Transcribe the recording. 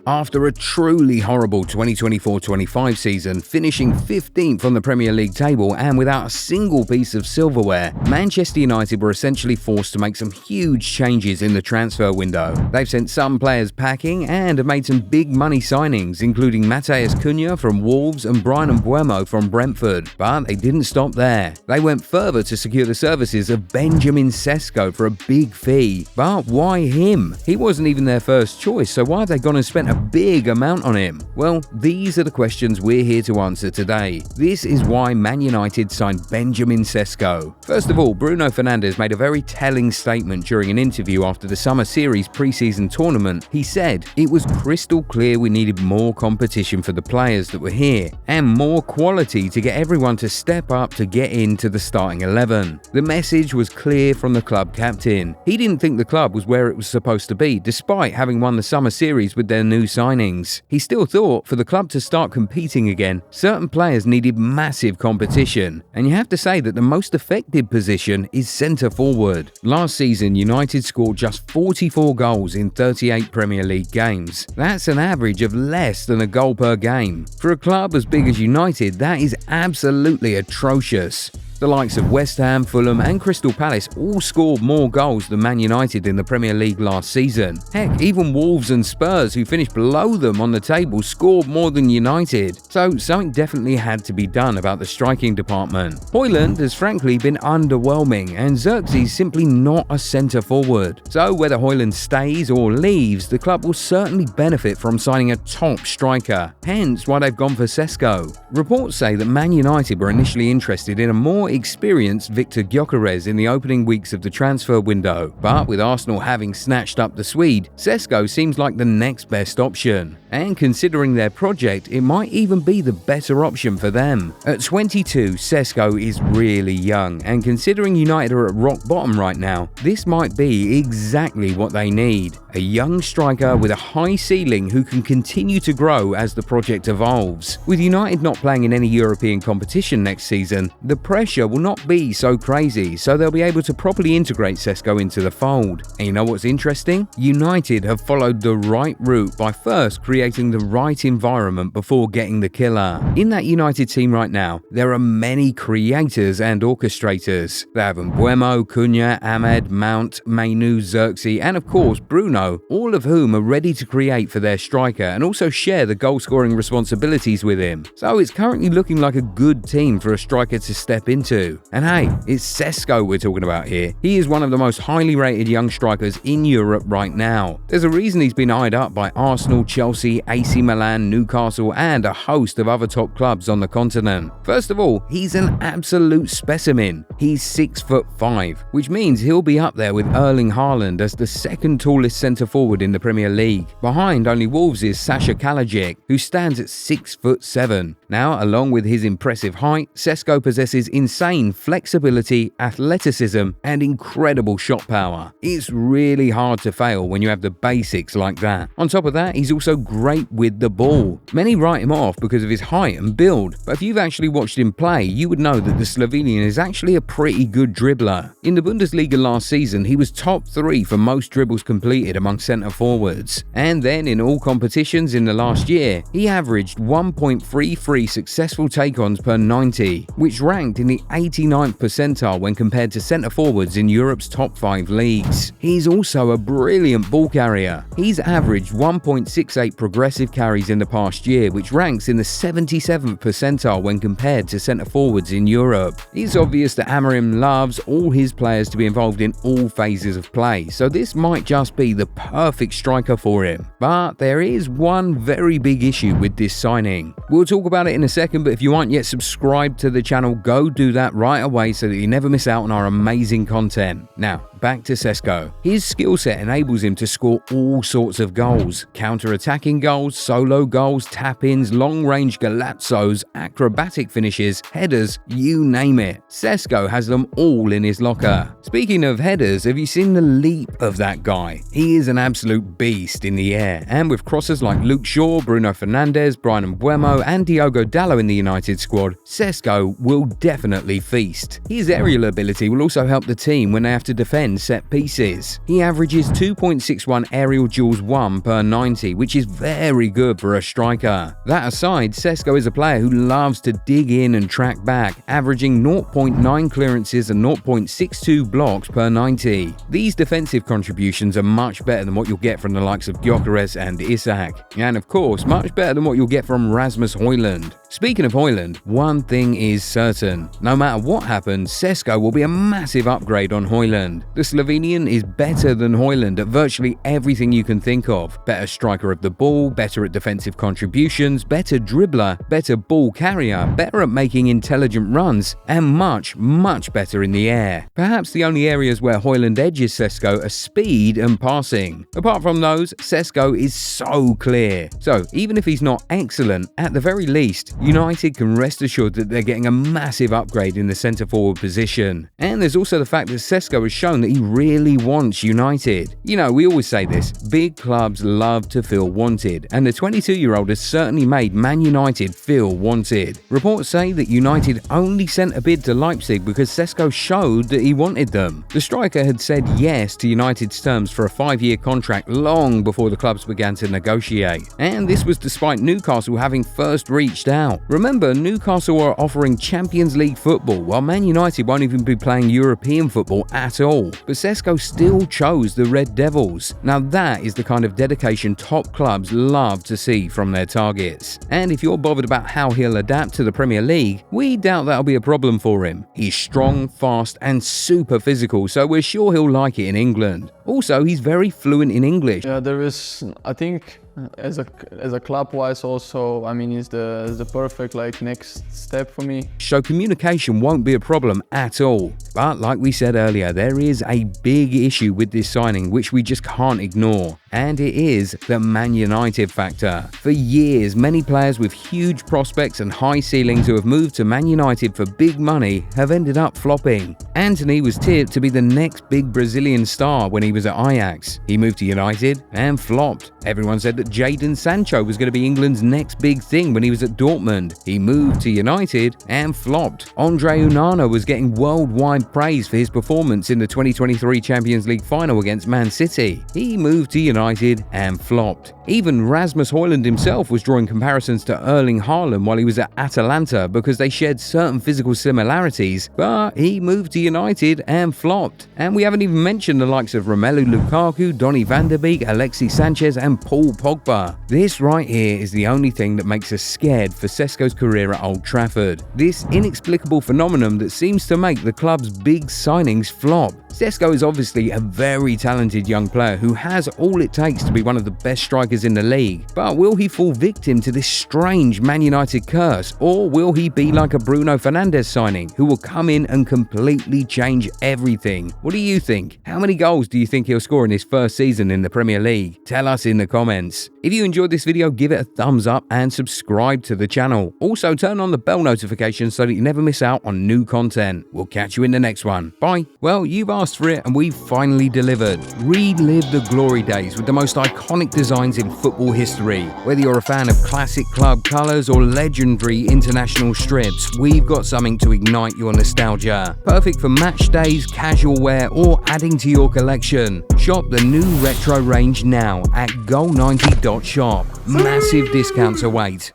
After a truly horrible 2024-25 season, finishing 15th on the Premier League table and without a single piece of silverware, Manchester United were essentially forced to make some huge changes in the transfer window. They've sent some players packing and have made some big money signings, including Matheus Cunha from Wolves and Bryan Mbeumo from Brentford. But they didn't stop there. They went further to secure the services of Benjamin Sesko for a big fee. But why him? He wasn't even their first choice, so why have they gone and spent a big amount on him? Well, these are the questions we're here to answer today. This is why Man United signed Benjamin Sesko. First of all, Bruno Fernandes made a very telling statement during an interview after the Summer Series pre-season tournament. He said, "It was crystal clear we needed more competition for the players that were here and more quality to get everyone to step up to get into the starting 11. The message was clear from the club captain. He didn't think the club was where it was supposed to be, despite having won the Summer Series with their new signings. He still thought for the club to start competing again, certain players needed massive competition, and you have to say that the most effective position is centre forward. Last season, United scored just 44 goals in 38 Premier League games. That's an average of less than a goal per game. For a club as big as United, that is absolutely atrocious. The likes of West Ham, Fulham and Crystal Palace all scored more goals than Man United in the Premier League last season. Heck, even Wolves and Spurs, who finished below them on the table, scored more than United. So something definitely had to be done about the striking department. Højlund has frankly been underwhelming and Xerxes simply not a centre forward. So whether Højlund stays or leaves, the club will certainly benefit from signing a top striker, hence why they've gone for Sesko. Reports say that Man United were initially interested in a more experienced Victor Gyökeres in the opening weeks of the transfer window, but with Arsenal having snatched up the Swede, Sesko seems like the next best option. And considering their project, it might even be the better option for them. At 22, Sesko is really young, and considering United are at rock bottom right now, this might be exactly what they need. A young striker with a high ceiling who can continue to grow as the project evolves. With United not playing in any European competition next season, the pressure will not be so crazy, so they'll be able to properly integrate Sesko into the fold. And you know what's interesting? United have followed the right route by first creating the right environment before getting the killer. In that United team right now, there are many creators and orchestrators. They have Mbeumo, Cunha, Ahmed, Mount, Mainoo, Xerxes, and of course Bruno, all of whom are ready to create for their striker and also share the goal-scoring responsibilities with him. So it's currently looking like a good team for a striker to step into. And hey, it's Sesko we're talking about here. He is one of the most highly rated young strikers in Europe right now. There's a reason he's been eyed up by Arsenal, Chelsea, AC Milan, Newcastle, and a host of other top clubs on the continent. First of all, he's an absolute specimen. He's 6'5", which means he'll be up there with Erling Haaland as the second tallest centre forward in the Premier League, behind only Wolves' Sasha Kalajic, who stands at 6'7". Now, along with his impressive height, Sesko possesses insane flexibility, athleticism, and incredible shot power. It's really hard to fail when you have the basics like that. On top of that, he's also great with the ball. Many write him off because of his height and build, but if you've actually watched him play, you would know that the Slovenian is actually a pretty good dribbler. In the Bundesliga last season, he was top 3 for most dribbles completed among centre forwards. And then in all competitions in the last year, he averaged 1.33 successful take-ons per 90, which ranked in the 89th percentile when compared to centre forwards in Europe's top 5 leagues. He's also a brilliant ball carrier. He's averaged 1.68 progressive carries in the past year, which ranks in the 77th percentile when compared to centre forwards in Europe. It's obvious that Amorim loves all his players to be involved in all phases of play, so this might just be the perfect striker for him. But there is one very big issue with this signing. We'll talk about it in a second, but if you aren't yet subscribed to the channel, go do that right away so that you never miss out on our amazing content. Now, back to Sesko. His skill set enables him to score all sorts of goals: counter-attacking goals, solo goals, tap-ins, long-range golazzos, acrobatic finishes, headers, you name it. Sesko has them all in his locker. Speaking of headers, have you seen the leap of that guy? He is an absolute beast in the air, and with crossers like Luke Shaw, Bruno Fernandes, Bryan Mbeumo and Diogo Dalot in the United squad, Sesko will definitely ultimately feast. His aerial ability will also help the team when they have to defend set pieces. He averages 2.61 aerial duels won per 90, which is very good for a striker. That aside, Sesko is a player who loves to dig in and track back, averaging 0.9 clearances and 0.62 blocks per 90. These defensive contributions are much better than what you'll get from the likes of Gyökeres and Isak, and of course much better than what you'll get from Rasmus Højlund. Speaking of Højlund, one thing is certain. No matter what happens, Sesko will be a massive upgrade on Højlund. The Slovenian is better than Højlund at virtually everything you can think of. Better striker of the ball, better at defensive contributions, better dribbler, better ball carrier, better at making intelligent runs, and much, much better in the air. Perhaps the only areas where Højlund edges Sesko are speed and passing. Apart from those, Sesko is so clear. So even if he's not excellent, at the very least, United can rest assured that they're getting a massive upgrade in the centre-forward position. And there's also the fact that Sesko has shown that he really wants United. You know, we always say this, big clubs love to feel wanted, and the 22-year-old has certainly made Man United feel wanted. Reports say that United only sent a bid to Leipzig because Sesko showed that he wanted them. The striker had said yes to United's terms for a 5-year contract long before the clubs began to negotiate. And this was despite Newcastle having first reached out. Remember, Newcastle are offering Champions League football, while Man United won't even be playing European football at all. But Sesko still chose the Red Devils. Now that is the kind of dedication top clubs love to see from their targets. And if you're bothered about how he'll adapt to the Premier League, we doubt that'll be a problem for him. He's strong, fast, and super physical, so we're sure he'll like it in England. Also, he's very fluent in English. Yeah, there is, I think, as a club-wise also, I mean, it's the perfect next step for me. So communication won't be a problem at all. But like we said earlier, there is a big issue with this signing which we just can't ignore. And it is the Man United factor. For years, many players with huge prospects and high ceilings who have moved to Man United for big money have ended up flopping. Antony was tipped to be the next big Brazilian star when he was at Ajax. He moved to United and flopped. Everyone said that Jadon Sancho was going to be England's next big thing when he was at Dortmund. He moved to United and flopped. Andre Onana was getting worldwide praise for his performance in the 2023 Champions League final against Man City. He moved to United and flopped. Even Rasmus Højlund himself was drawing comparisons to Erling Haaland while he was at Atalanta because they shared certain physical similarities, but he moved to United and flopped. And we haven't even mentioned the likes of Romelu Lukaku, Donny van de Beek, Alexis Sanchez and Paul Pogba. This right here is the only thing that makes us scared for Sesko's career at Old Trafford. This inexplicable phenomenon that seems to make the club's big signings flop. Sesko is obviously a very talented young player who has all it takes to be one of the best strikers in the league. But will he fall victim to this strange Man United curse, or will he be like a Bruno Fernandes signing who will come in and completely change everything? What do you think? How many goals do you think he'll score in his first season in the Premier League? Tell us in the comments. If you enjoyed this video, give it a thumbs up and subscribe to the channel. Also, turn on the bell notification so that you never miss out on new content. We'll catch you in the next one. Bye. Well, you've asked for it and we've finally delivered. Relive the glory days with the most iconic designs in football history. Whether you're a fan of classic club colours or legendary international strips, we've got something to ignite your nostalgia. Perfect for match days, casual wear or adding to your collection. Shop the new retro range now at goal90.shop. Massive discounts await.